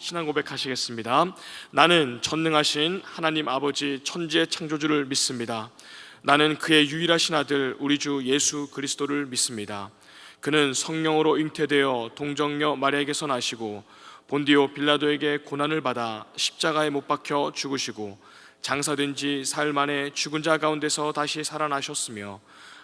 신앙 고백하시겠습니다. 나는 전능하신 하나님 아버지 천지의 창조주를 믿습니다. 나는 그의 유일하신 아들 우리 주 예수 그리스도를 믿습니다. 그는 성령으로 잉태되어 동정녀 마리아에게서 나시고 본디오 빌라도에게 고난을 받아 십자가에 못 박혀 죽으시고 장사된 지 사흘 만에 죽은 자 가운데서 다시 살아나셨으며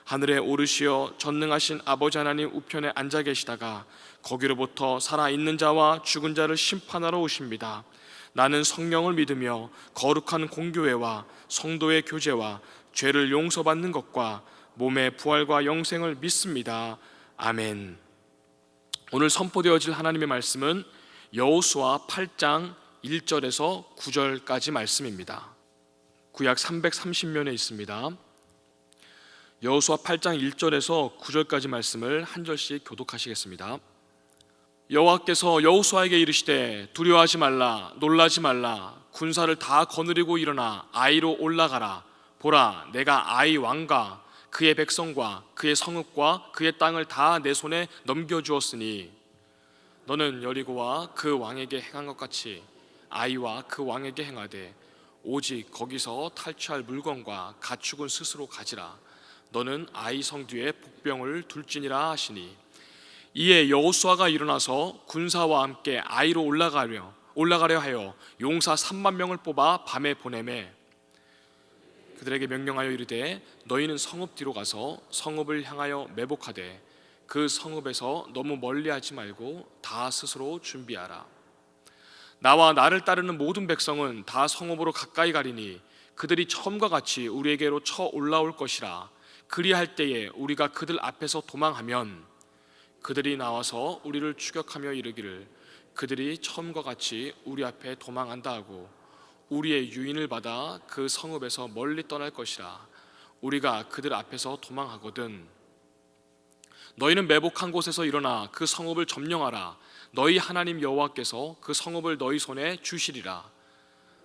하늘에 오르시어 전능하신 아버지 하나님 우편에 앉아 계시다가 거기로부터 살아있는 자와 죽은 자를 심판하러 오십니다. 나는 성령을 믿으며 거룩한 공교회와 성도의 교제와 죄를 용서받는 것과 몸의 부활과 영생을 믿습니다. 아멘. 오늘 선포되어질 하나님의 말씀은 여호수아 8장 1절에서 9절까지 말씀입니다. 구약 330면에 있습니다. 여호수아 8장 1절에서 9절까지 말씀을 한 절씩 교독하시겠습니다. 여호와께서 여호수아에게 이르시되 두려워하지 말라, 놀라지 말라. 군사를 다 거느리고 일어나 아이로 올라가라. 보라, 내가 아이 왕과 그의 백성과 그의 성읍과 그의 땅을 다 내 손에 넘겨주었으니 너는 여리고와 그 왕에게 행한 것 같이 아이와 그 왕에게 행하되 오직 거기서 탈취할 물건과 가축은 스스로 가지라. 너는 아이 성 뒤에 복병을 둘지니라 하시니 이에 여호수아가 일어나서 군사와 함께 아이로 올라가려 하여 용사 3만 명을 뽑아 밤에 보내매 그들에게 명령하여 이르되 너희는 성읍 뒤로 가서 성읍을 향하여 매복하되 그 성읍에서 너무 멀리하지 말고 다 스스로 준비하라. 나와 나를 따르는 모든 백성은 다 성읍으로 가까이 가리니 그들이 처음과 같이 우리에게로 쳐 올라올 것이라. 그리할 때에 우리가 그들 앞에서 도망하면 그들이 나와서 우리를 추격하며 이르기를 그들이 처음과 같이 우리 앞에 도망한다 하고 우리의 유인을 받아 그 성읍에서 멀리 떠날 것이라. 우리가 그들 앞에서 도망하거든 너희는 매복한 곳에서 일어나 그 성읍을 점령하라. 너희 하나님 여호와께서 그 성읍을 너희 손에 주시리라.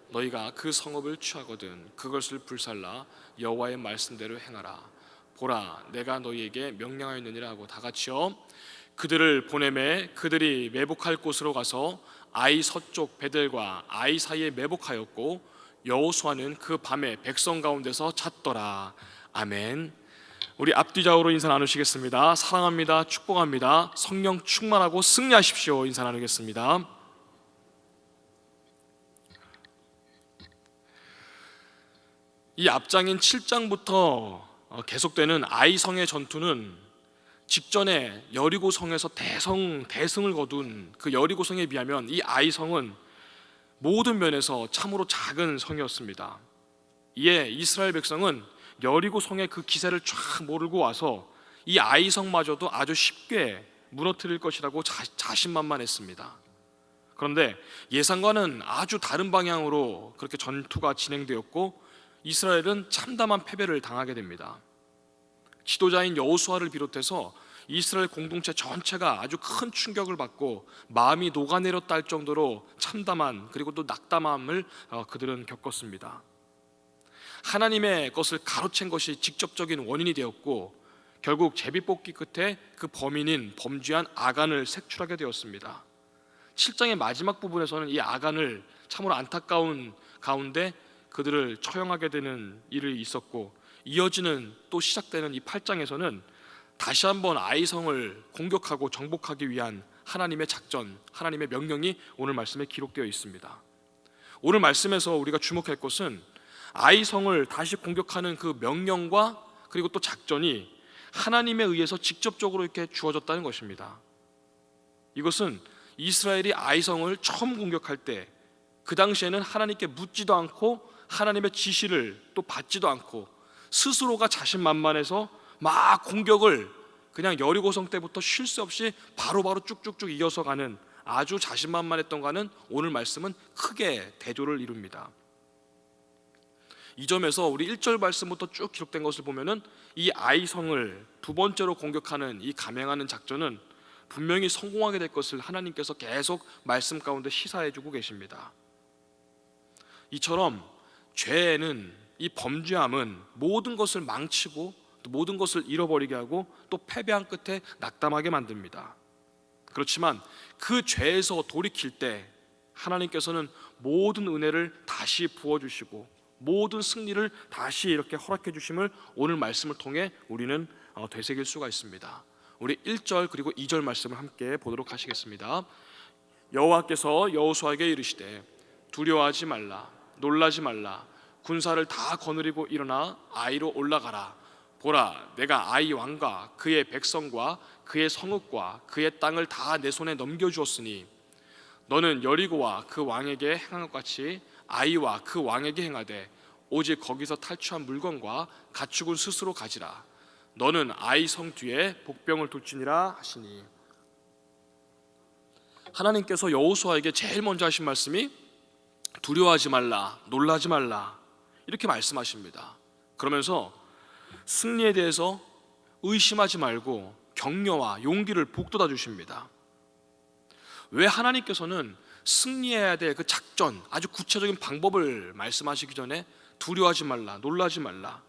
너희가 그 성읍을 취하거든 그것을 불살라 여호와의 말씀대로 행하라. 보라, 내가 너희에게 명령하였느니라 하고 다 같이요. 그들을 보내매 그들이 매복할 곳으로 가서 아이 서쪽 베델과 아이 사이에 매복하였고 여호수아는 그 밤에 백성 가운데서 잤더라. 아멘. 우리 앞뒤 좌우로 인사 나누시겠습니다. 사랑합니다. 축복합니다. 성령 충만하고 승리하십시오. 인사 나누겠습니다. 이 앞장인 7장부터 계속되는 아이성의 전투는 직전에 여리고성에서 대승을 거둔 그 여리고성에 비하면 이 아이성은 모든 면에서 참으로 작은 성이었습니다. 이에 이스라엘 백성은 여리고성의 그 기세를 쫙 모르고 와서 이 아이성마저도 아주 쉽게 무너뜨릴 것이라고 자신만만했습니다. 그런데 예상과는 아주 다른 방향으로 그렇게 전투가 진행되었고 이스라엘은 참담한 패배를 당하게 됩니다. 지도자인 여호수아를 비롯해서 이스라엘 공동체 전체가 아주 큰 충격을 받고 마음이 녹아내렸다 할 정도로 참담한 그리고 또 낙담함을 그들은 겪었습니다. 하나님의 것을 가로챈 것이 직접적인 원인이 되었고 결국 제비뽑기 끝에 그 범인인 범죄한 아간을 색출하게 되었습니다. 7장의 마지막 부분에서는 이 아간을 참으로 안타까운 가운데 그들을 처형하게 되는 일이 있었고 이어지는 또 시작되는 이 8장에서는 다시 한번 아이성을 공격하고 정복하기 위한 하나님의 작전, 하나님의 명령이 오늘 말씀에 기록되어 있습니다. 오늘 말씀에서 우리가 주목할 것은 아이성을 다시 공격하는 그 명령과 그리고 또 작전이 하나님에 의해서 직접적으로 이렇게 주어졌다는 것입니다. 이것은 이스라엘이 아이성을 처음 공격할 때 그 당시에는 하나님께 묻지도 않고 하나님의 지시를 또 받지도 않고 스스로가 자신만만해서 막 공격을 그냥 여리고성 때부터 쉴 새 없이 바로바로 쭉쭉쭉 이어서 가는 아주 자신만만했던가는 오늘 말씀은 크게 대조를 이룹니다. 이 점에서 우리 1절 말씀부터 쭉 기록된 것을 보면은 이 아이성을 두 번째로 공격하는 이 감행하는 작전은 분명히 성공하게 될 것을 하나님께서 계속 말씀 가운데 시사해주고 계십니다. 이처럼 죄는 이 범죄함은 모든 것을 망치고 또 모든 것을 잃어버리게 하고 또 패배한 끝에 낙담하게 만듭니다. 그렇지만 그 죄에서 돌이킬 때 하나님께서는 모든 은혜를 다시 부어주시고 모든 승리를 다시 이렇게 허락해 주심을 오늘 말씀을 통해 우리는 되새길 수가 있습니다. 우리 1절 그리고 2절 말씀을 함께 보도록 하시겠습니다. 여호와께서 여호수아에게 이르시되 두려워하지 말라, 놀라지 말라. 군사를 다 거느리고 일어나 아이로 올라가라. 보라, 내가 아이 왕과 그의 백성과 그의 성읍과 그의 땅을 다 내 손에 넘겨주었으니 너는 여리고와 그 왕에게 행한 것 같이 아이와 그 왕에게 행하되 오직 거기서 탈취한 물건과 가축은 스스로 가지라. 너는 아이 성 뒤에 복병을 둘지니라 하시니, 하나님께서 여호수아에게 제일 먼저 하신 말씀이 두려워하지 말라, 놀라지 말라 이렇게 말씀하십니다. 그러면서 승리에 대해서 의심하지 말고 격려와 용기를 북돋아 주십니다. 왜 하나님께서는 승리해야 될 그 작전, 아주 구체적인 방법을 말씀하시기 전에 두려워하지 말라, 놀라지 말라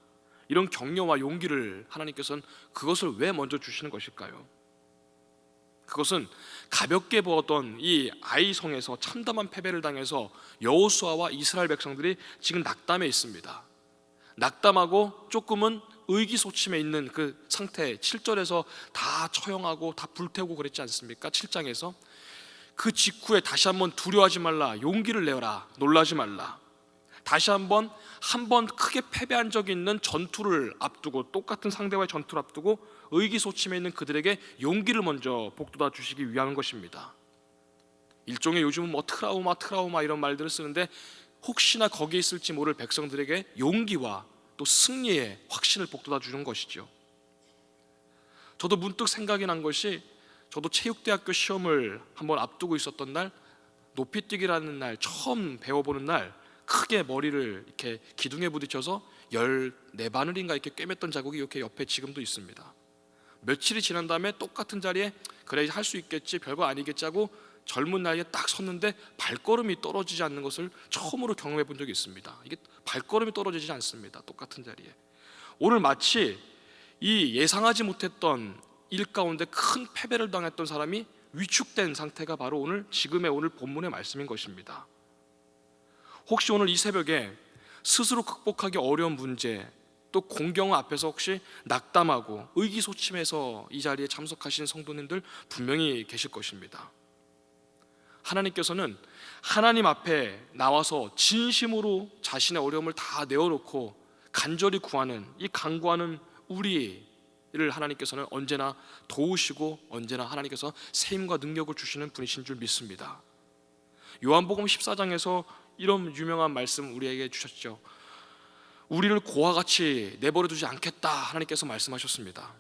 이런 격려와 용기를 하나님께서는 그것을 왜 먼저 주시는 것일까요? 그것은 가볍게 보았던 이 아이 성에서 참담한 패배를 당해서 여호수아와 이스라엘 백성들이 지금 낙담해 있습니다. 낙담하고 조금은 의기소침해 있는 그 상태, 7절에서 다 처형하고 다 불태우고 그랬지 않습니까? 7장에서 그 직후에 다시 한번 두려워하지 말라, 용기를 내어라, 놀라지 말라. 다시 한번 크게 패배한 적이 있는 전투를 앞두고, 똑같은 상대와의 전투를 앞두고 의기소침해 있는 그들에게 용기를 먼저 북돋아 주시기 위한 것입니다. 일종의 요즘은 뭐 트라우마 이런 말들을 쓰는데 혹시나 거기에 있을지 모를 백성들에게 용기와 또 승리의 확신을 북돋아 주는 것이죠. 저도 문득 생각이 난 것이, 저도 체육대학교 시험을 한번 앞두고 있었던 날, 높이뛰기라는 날, 처음 배워보는 날 크게 머리를 이렇게 기둥에 부딪혀서 14바늘인가 이렇게 꿰맸던 자국이 이렇게 옆에 지금도 있습니다. 며칠이 지난 다음에 똑같은 자리에 그래 할 수 있겠지, 별거 아니겠지 하고 젊은 나이에 딱 섰는데 발걸음이 떨어지지 않는 것을 처음으로 경험해 본 적이 있습니다. 이게 발걸음이 떨어지지 않습니다. 똑같은 자리에. 오늘 마치 이 예상하지 못했던 일 가운데 큰 패배를 당했던 사람이 위축된 상태가 바로 오늘 본문의 말씀인 것입니다. 혹시 오늘 이 새벽에 스스로 극복하기 어려운 문제, 또 공경 앞에서 혹시 낙담하고 의기소침해서 이 자리에 참석하신 성도님들 분명히 계실 것입니다. 하나님께서는 하나님 앞에 나와서 진심으로 자신의 어려움을 다 내어놓고 간절히 구하는, 이 간구하는 우리를 하나님께서는 언제나 도우시고 언제나 하나님께서 세임과 능력을 주시는 분이신 줄 믿습니다. 요한복음 14장에서 이런 유명한 말씀 우리에게 주셨죠. 우리를 고와 같이 내버려 두지 않겠다 하나님께서 말씀하셨습니다.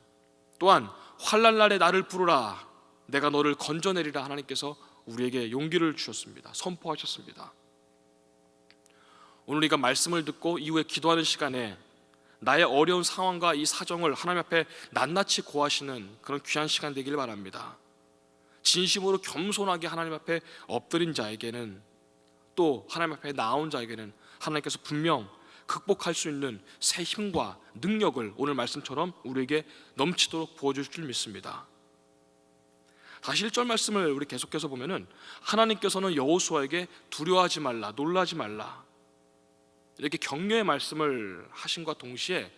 또한 환난날에 나를 부르라, 내가 너를 건져내리라 하나님께서 우리에게 용기를 주셨습니다. 선포하셨습니다. 오늘 우리가 말씀을 듣고 이후에 기도하는 시간에 나의 어려운 상황과 이 사정을 하나님 앞에 낱낱이 고하시는 그런 귀한 시간 되기를 바랍니다. 진심으로 겸손하게 하나님 앞에 엎드린 자에게는, 또 하나님 앞에 나온 자에게는 하나님께서 분명 극복할 수 있는 새 힘과 능력을 오늘 말씀처럼 우리에게 넘치도록 부어주실 줄 믿습니다. 다시 1절 말씀을 우리 계속해서 보면은 하나님께서는 여호수아에게 두려워하지 말라, 놀라지 말라 이렇게 격려의 말씀을 하신과 동시에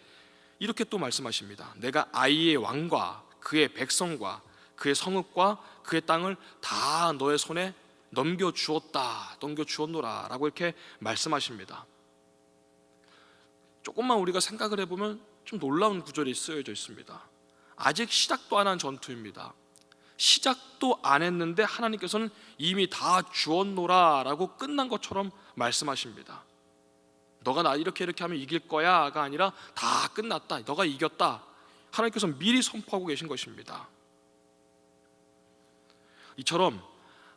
이렇게 또 말씀하십니다. 내가 아이의 왕과 그의 백성과 그의 성읍과 그의 땅을 다 너의 손에 넘겨주었노라 라고 이렇게 말씀하십니다. 조금만 우리가 생각을 해보면 좀 놀라운 구절이 쓰여져 있습니다. 아직 시작도 안 한 전투입니다. 시작도 안 했는데 하나님께서는 이미 다 주었노라 라고 끝난 것처럼 말씀하십니다. 너가 나 이렇게 하면 이길 거야가 아니라 다 끝났다, 너가 이겼다, 하나님께서 미리 선포하고 계신 것입니다. 이처럼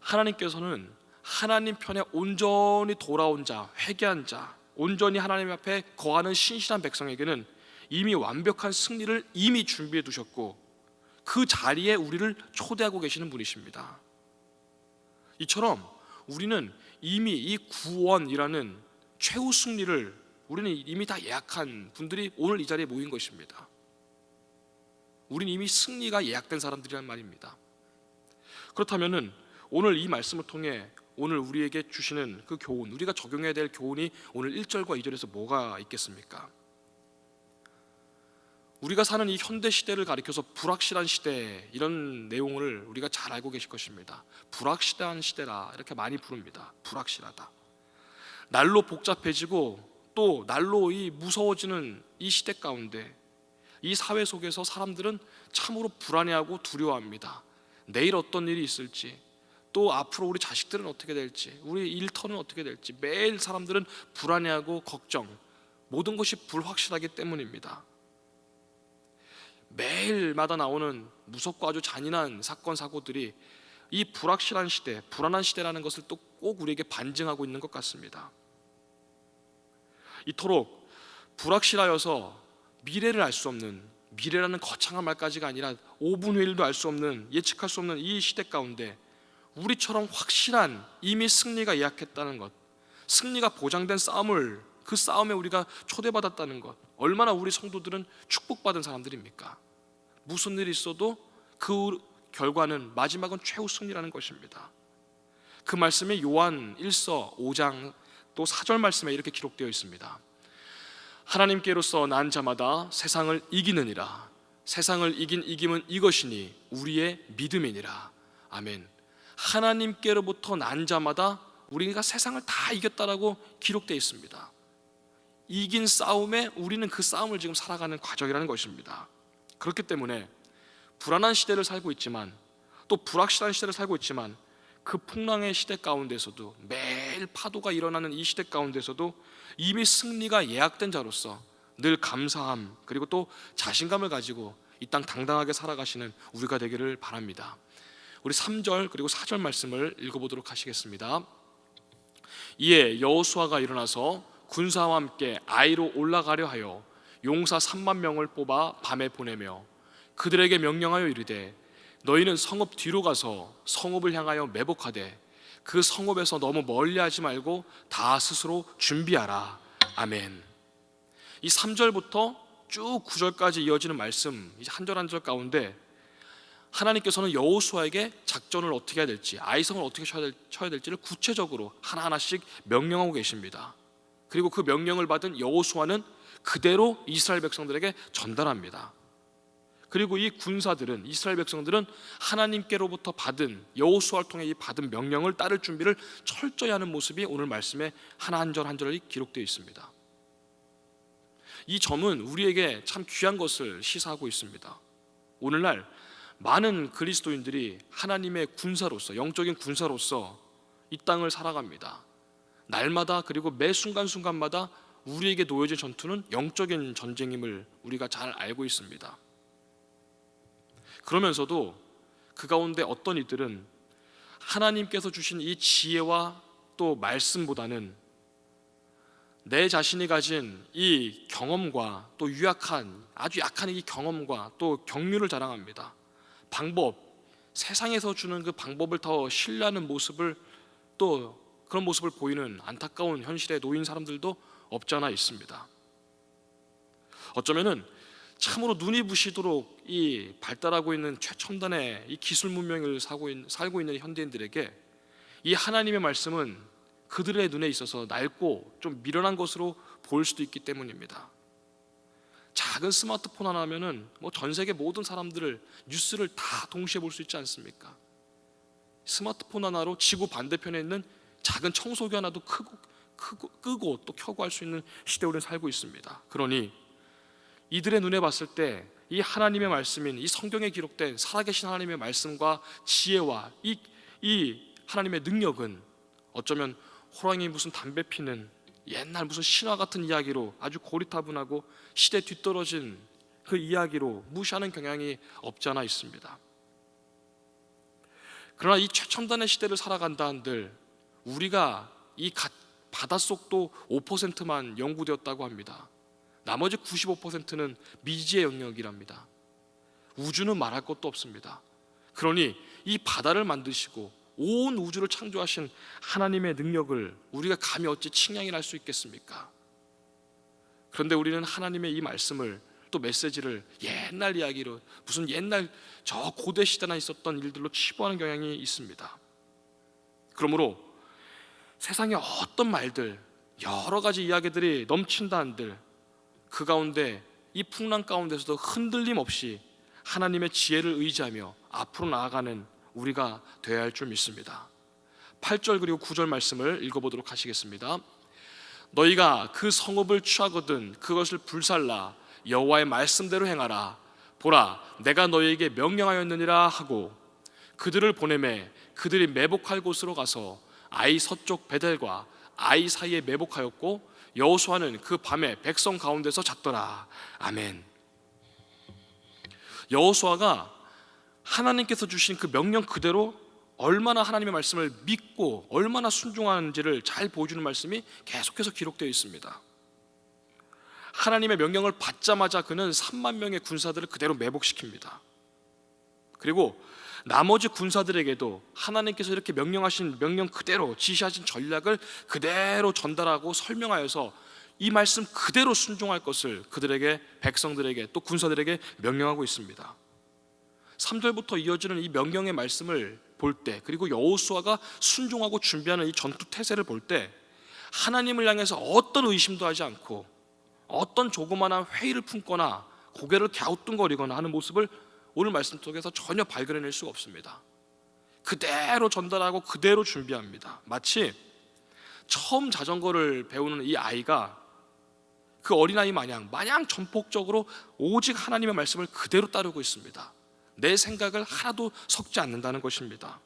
하나님께서는 하나님 편에 온전히 돌아온 자, 회개한 자, 온전히 하나님 앞에 거하는 신실한 백성에게는 이미 완벽한 승리를 이미 준비해 두셨고 그 자리에 우리를 초대하고 계시는 분이십니다. 이처럼 우리는 이미 이 구원이라는 최후 승리를 우리는 이미 다 예약한 분들이 오늘 이 자리에 모인 것입니다. 우리는 이미 승리가 예약된 사람들이란 말입니다. 그렇다면은 오늘 이 말씀을 통해 오늘 우리에게 주시는 그 교훈, 우리가 적용해야 될 교훈이 오늘 1절과 2절에서 뭐가 있겠습니까? 우리가 사는 이 현대 시대를 가리켜서 불확실한 시대, 이런 내용을 우리가 잘 알고 계실 것입니다. 불확실한 시대라 이렇게 많이 부릅니다. 불확실하다. 날로 복잡해지고 또 날로 이 무서워지는 이 시대 가운데 이 사회 속에서 사람들은 참으로 불안해하고 두려워합니다. 내일 어떤 일이 있을지, 또 앞으로 우리 자식들은 어떻게 될지, 우리 일터는 어떻게 될지, 매일 사람들은 불안해하고 걱정, 모든 것이 불확실하기 때문입니다. 매일마다 나오는 무섭고 아주 잔인한 사건 사고들이 이 불확실한 시대, 불안한 시대라는 것을 또 꼭 우리에게 반증하고 있는 것 같습니다. 이토록 불확실하여서 미래를 알 수 없는, 미래라는 거창한 말까지가 아니라 5분 후일도 알 수 없는, 예측할 수 없는 이 시대 가운데 우리처럼 확실한 이미 승리가 예약했다는 것, 승리가 보장된 싸움을, 그 싸움에 우리가 초대받았다는 것, 얼마나 우리 성도들은 축복받은 사람들입니까? 무슨 일이 있어도 그 결과는, 마지막은 최후 승리라는 것입니다. 그 말씀이 요한 1서 5장 또 4절 말씀에 이렇게 기록되어 있습니다. 하나님께로서 난 자마다 세상을 이기느니라. 세상을 이긴 이김은 이것이니 우리의 믿음이니라. 아멘. 하나님께로부터 난 자마다 우리가 세상을 다 이겼다라고 기록되어 있습니다. 이긴 싸움에 우리는 그 싸움을 지금 살아가는 과정이라는 것입니다. 그렇기 때문에 불안한 시대를 살고 있지만, 또 불확실한 시대를 살고 있지만, 그 풍랑의 시대 가운데서도, 매일 파도가 일어나는 이 시대 가운데서도 이미 승리가 예약된 자로서 늘 감사함, 그리고 또 자신감을 가지고 이 땅 당당하게 살아가시는 우리가 되기를 바랍니다. 우리 3절 그리고 4절 말씀을 읽어보도록 하시겠습니다. 이에 여호수아가 일어나서 군사와 함께 아이로 올라가려 하여 용사 3만 명을 뽑아 밤에 보내며 그들에게 명령하여 이르되 너희는 성읍 뒤로 가서 성읍을 향하여 매복하되 그 성읍에서 너무 멀리하지 말고 다 스스로 준비하라. 아멘. 이 3절부터 쭉 9절까지 이어지는 말씀, 이제 한 절 한 절 가운데 하나님께서는 여호수아에게 작전을 어떻게 해야 될지, 아이성을 어떻게 쳐야 될지를 구체적으로 하나하나씩 명령하고 계십니다. 그리고 그 명령을 받은 여호수아는 그대로 이스라엘 백성들에게 전달합니다. 그리고 이 군사들은, 이스라엘 백성들은 하나님께로부터 받은, 여호수아를 통해 이 받은 명령을 따를 준비를 철저히 하는 모습이 오늘 말씀에 하나 한 절 한 절이 기록되어 있습니다. 이 점은 우리에게 참 귀한 것을 시사하고 있습니다. 오늘날 많은 그리스도인들이 하나님의 군사로서, 영적인 군사로서 이 땅을 살아갑니다. 날마다, 그리고 매 순간순간마다 우리에게 놓여진 전투는 영적인 전쟁임을 우리가 잘 알고 있습니다. 그러면서도 그 가운데 어떤 이들은 하나님께서 주신 이 지혜와 또 말씀보다는 내 자신이 가진 이 경험과 또 아주 약한 이 경험과 또 경륜을 자랑합니다. 방법, 세상에서 주는 그 방법을 더 신뢰하는 모습을, 또 그런 모습을 보이는 안타까운 현실에 놓인 사람들도 없지 않아 있습니다. 어쩌면은 참으로 눈이 부시도록 이 발달하고 있는 최첨단의 이 기술 문명을 살고 있는 현대인들에게 이 하나님의 말씀은 그들의 눈에 있어서 낡고 좀 미련한 것으로 보일 수도 있기 때문입니다. 작은 스마트폰 하나면은 전 세계 모든 사람들을, 뉴스를 다 동시에 볼 수 있지 않습니까? 스마트폰 하나로 지구 반대편에 있는 작은 청소기 하나도 끄고 또 켜고 할 수 있는 시대에 우리는 살고 있습니다. 그러니 이들의 눈에 봤을 때 이 하나님의 말씀인, 이 성경에 기록된 살아계신 하나님의 말씀과 지혜와 이 하나님의 능력은 어쩌면 호랑이 무슨 담배 피는 옛날 무슨 신화 같은 이야기로, 아주 고리타분하고 시대 뒤떨어진 그 이야기로 무시하는 경향이 없지 않아 있습니다. 그러나 이 최첨단의 시대를 살아간다 한들 우리가 이 바닷속도 5%만 연구되었다고 합니다. 나머지 95%는 미지의 영역이랍니다. 우주는 말할 것도 없습니다. 그러니 이 바다를 만드시고 온 우주를 창조하신 하나님의 능력을 우리가 감히 어찌 칭량이나 할 수 있겠습니까? 그런데 우리는 하나님의 이 말씀을, 또 메시지를 옛날 이야기로, 무슨 옛날 저 고대 시대나 있었던 일들로 치부하는 경향이 있습니다. 그러므로 세상의 어떤 말들, 여러 가지 이야기들이 넘친다 한들 그 가운데, 이 풍랑 가운데서도 흔들림 없이 하나님의 지혜를 의지하며 앞으로 나아가는 우리가 되어야 할 줄 믿습니다. 8절 그리고 9절 말씀을 읽어보도록 하시겠습니다. 너희가 그 성읍을 취하거든 그것을 불살라 여호와의 말씀대로 행하라. 보라, 내가 너희에게 명령하였느니라 하고 그들을 보내매 그들이 매복할 곳으로 가서 아이 서쪽 베델과 아이 사이에 매복하였고 여호수아는 그 밤에 백성 가운데서 잤더라. 아멘. 여호수아가 하나님께서 주신 그 명령 그대로 얼마나 하나님의 말씀을 믿고 얼마나 순종하는지를 잘 보여주는 말씀이 계속해서 기록되어 있습니다. 하나님의 명령을 받자마자 그는 3만 명의 군사들을 그대로 매복시킵니다. 그리고 나머지 군사들에게도 하나님께서 이렇게 명령하신 명령 그대로, 지시하신 전략을 그대로 전달하고 설명하여서 이 말씀 그대로 순종할 것을 그들에게, 백성들에게 또 군사들에게 명령하고 있습니다. 3절부터 이어지는 이 명령의 말씀을 볼 때, 그리고 여호수아가 순종하고 준비하는 이 전투 태세를 볼 때 하나님을 향해서 어떤 의심도 하지 않고 어떤 조그마한 회의를 품거나 고개를 갸우뚱거리거나 하는 모습을 오늘 말씀 속에서 전혀 발견해낼 수가 없습니다. 그대로 전달하고 그대로 준비합니다. 마치 처음 자전거를 배우는 이 아이가 그 어린아이 마냥 전폭적으로 오직 하나님의 말씀을 그대로 따르고 있습니다. 내 생각을 하나도 섞지 않는다는 것입니다.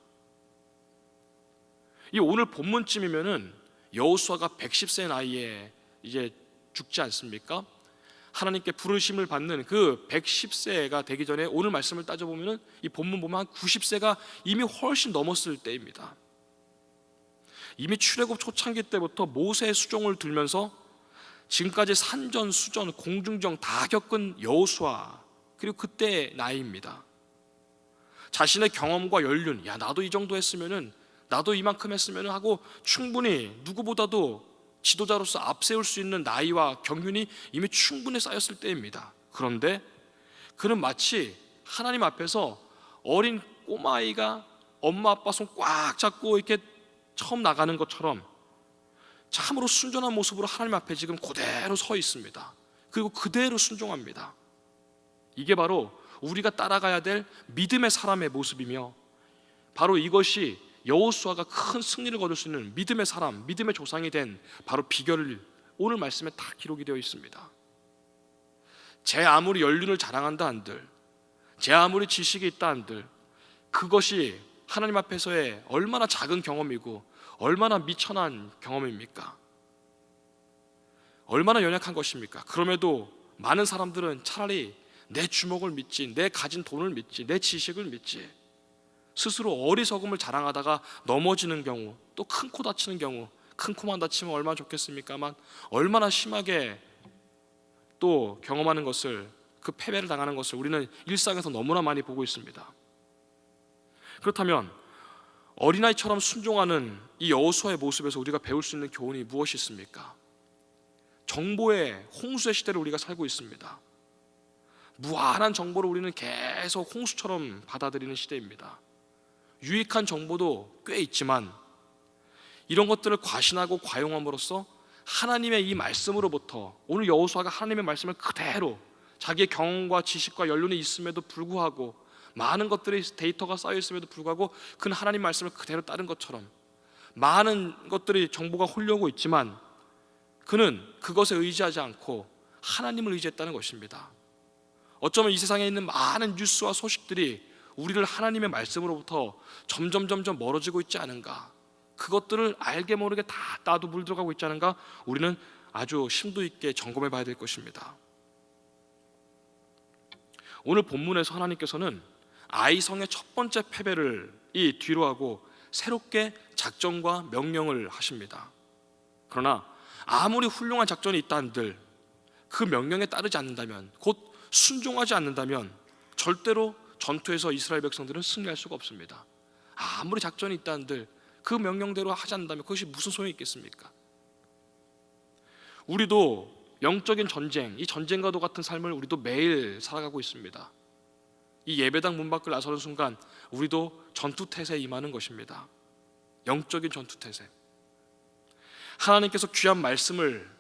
이 오늘 본문쯤이면은 여호수아가 110세 나이에 이제 죽지 않습니까? 하나님께 부르심을 받는 그 110세가 되기 전에 오늘 말씀을 따져보면은 이 본문 보면 한 90세가 이미 훨씬 넘었을 때입니다. 이미 출애굽 초창기 때부터 모세의 수종을 들면서 지금까지 산전, 수전, 공중정 다 겪은 여호수아, 그리고 그때의 나이입니다. 자신의 경험과 연륜, 야 나도 이 정도 했으면은, 나도 이만큼 했으면 하고 충분히 누구보다도 지도자로서 앞세울 수 있는 나이와 경륜이 이미 충분히 쌓였을 때입니다. 그런데 그는 마치 하나님 앞에서 어린 꼬마아이가 엄마 아빠 손 꽉 잡고 이렇게 처음 나가는 것처럼 참으로 순전한 모습으로 하나님 앞에 지금 그대로 서 있습니다. 그리고 그대로 순종합니다. 이게 바로 우리가 따라가야 될 믿음의 사람의 모습이며, 바로 이것이 여호수아가 큰 승리를 거둘 수 있는 믿음의 사람, 믿음의 조상이 된 바로 비결을 오늘 말씀에 다 기록이 되어 있습니다. 제 아무리 연륜을 자랑한다 한들, 제 아무리 지식이 있다 한들, 그것이 하나님 앞에서의 얼마나 작은 경험이고 얼마나 미천한 경험입니까? 얼마나 연약한 것입니까? 그럼에도 많은 사람들은 차라리 내 주먹을 믿지, 내 가진 돈을 믿지, 내 지식을 믿지, 스스로 어리석음을 자랑하다가 넘어지는 경우, 또 큰 코 다치는 경우, 큰 코만 다치면 얼마나 좋겠습니까만 얼마나 심하게 또 경험하는 것을, 그 패배를 당하는 것을 우리는 일상에서 너무나 많이 보고 있습니다. 그렇다면 어린아이처럼 순종하는 이 여호수아의 모습에서 우리가 배울 수 있는 교훈이 무엇이 있습니까? 정보의 홍수의 시대를 우리가 살고 있습니다. 무한한 정보를 우리는 계속 홍수처럼 받아들이는 시대입니다. 유익한 정보도 꽤 있지만 이런 것들을 과신하고 과용함으로써 하나님의 이 말씀으로부터, 오늘 여호수아가 하나님의 말씀을 그대로 자기의 경험과 지식과 연륜이 있음에도 불구하고, 많은 것들이 데이터가 쌓여 있음에도 불구하고 그는 하나님 말씀을 그대로 따른 것처럼 많은 것들이 정보가 홀려오고 있지만 그는 그것에 의지하지 않고 하나님을 의지했다는 것입니다. 어쩌면 이 세상에 있는 많은 뉴스와 소식들이 우리를 하나님의 말씀으로부터 점점 멀어지고 있지 않은가, 그것들을 알게 모르게 다 나도 물들어가고 있지 않은가, 우리는 아주 심도 있게 점검해 봐야 될 것입니다. 오늘 본문에서 하나님께서는 아이성의 첫 번째 패배를 이 뒤로 하고 새롭게 작전과 명령을 하십니다. 그러나 아무리 훌륭한 작전이 있다 한들 그 명령에 따르지 않는다면, 곧 순종하지 않는다면 절대로 전투에서 이스라엘 백성들은 승리할 수가 없습니다. 아무리 작전이 있다 한들 그 명령대로 하지 않는다면 그것이 무슨 소용이 있겠습니까? 우리도 영적인 전쟁, 이 전쟁과도 같은 삶을 우리도 매일 살아가고 있습니다. 이 예배당 문 밖을 나서는 순간 우리도 전투태세에 임하는 것입니다. 영적인 전투태세. 하나님께서 귀한 말씀을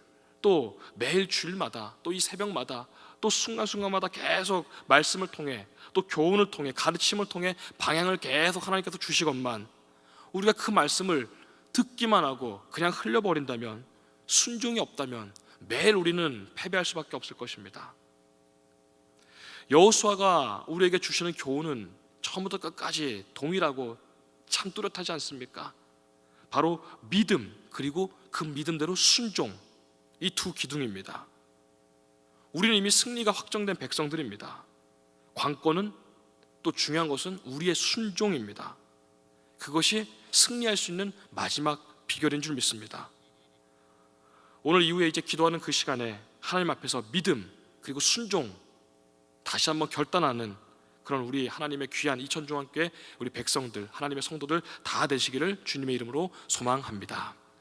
또 매일 주일마다 또 이 새벽마다 또 순간순간마다 계속 말씀을 통해 또 교훈을 통해 가르침을 통해 방향을 계속 하나님께서 주시건만 우리가 그 말씀을 듣기만 하고 그냥 흘려버린다면, 순종이 없다면 매일 우리는 패배할 수밖에 없을 것입니다. 여호수아가 우리에게 주시는 교훈은 처음부터 끝까지 동일하고 참 뚜렷하지 않습니까? 바로 믿음, 그리고 그 믿음대로 순종, 이 두 기둥입니다. 우리는 이미 승리가 확정된 백성들입니다. 관건은, 또 중요한 것은 우리의 순종입니다. 그것이 승리할 수 있는 마지막 비결인 줄 믿습니다. 오늘 이후에 이제 기도하는 그 시간에 하나님 앞에서 믿음 그리고 순종 다시 한번 결단하는 그런 우리 하나님의 귀한 이천중앙교회 우리 백성들, 하나님의 성도들 다 되시기를 주님의 이름으로 소망합니다.